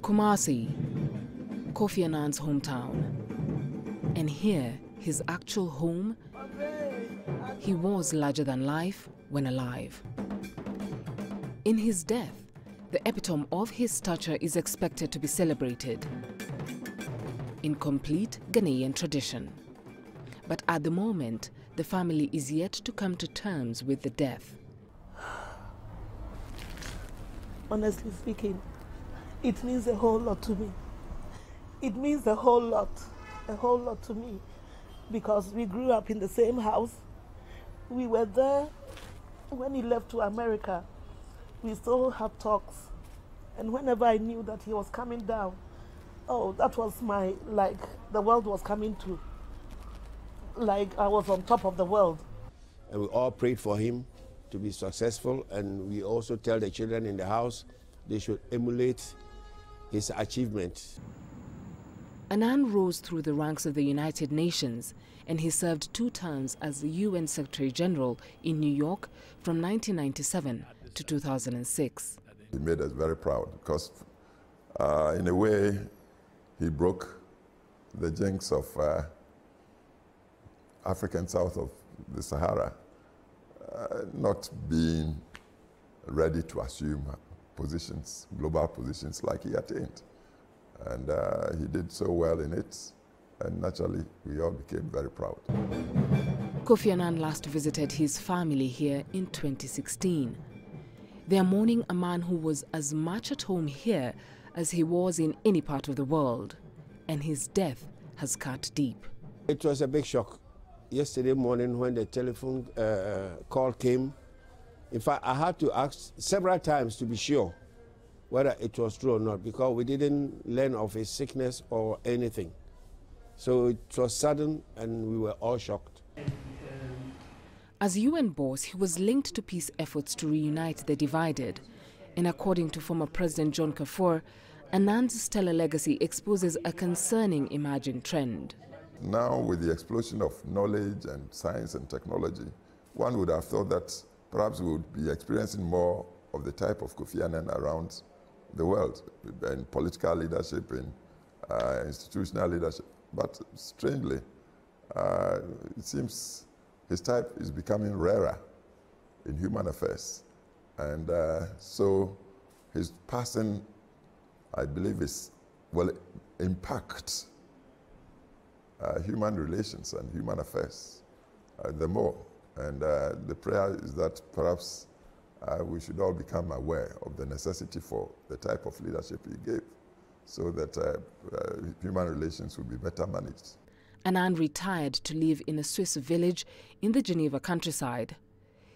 Kumasi, Kofi Annan's hometown. And here, his actual home, he was larger than life when alive. In his death, the epitome of his stature is expected to be celebrated in complete Ghanaian tradition. But at the moment, the family is yet to come to terms with the death. Honestly speaking, it means a whole lot to me. It means a whole lot to me, because we grew up in the same house. We were there when he left to America. We still had talks, and whenever I knew that he was coming down, oh, that was like the world was coming to. Like I was on top of the world. And we all prayed for him to be successful, and we also tell the children in the house they should emulate his achievements. Annan rose through the ranks of the United Nations, and he served 2 terms as the UN Secretary General in New York from 1997 to 2006. He made us very proud because, in a way, he broke the jinx of African south of the Sahara not being ready to assume positions, global positions like he attained. And he did so well in it, and naturally we all became very proud. Kofi Annan last visited his family here in 2016. They are mourning a man who was as much at home here as he was in any part of the world, and his death has cut deep. It was a big shock. Yesterday morning when the telephone call came, in fact, I had to ask several times to be sure whether it was true or not, because we didn't learn of his sickness or anything. So it was sudden and we were all shocked. As UN boss, he was linked to peace efforts to reunite the divided. And according to former President John Kufuor, Annan's stellar legacy exposes a concerning emerging trend. Now, with the explosion of knowledge and science and technology, one would have thought that perhaps we would be experiencing more of the type of Kofi Annan around the world, in political leadership, in institutional leadership. But strangely, it seems his type is becoming rarer in human affairs. And so his passing, I believe, will impact human relations and human affairs the more. And the prayer is that perhaps we should all become aware of the necessity for the type of leadership he gave, so that human relations will be better managed. Annan retired to live in a Swiss village in the Geneva countryside.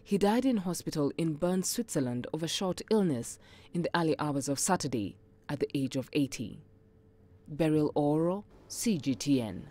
He died in hospital in Bern, Switzerland of a short illness in the early hours of Saturday at the age of 80. Beryl Oro, CGTN.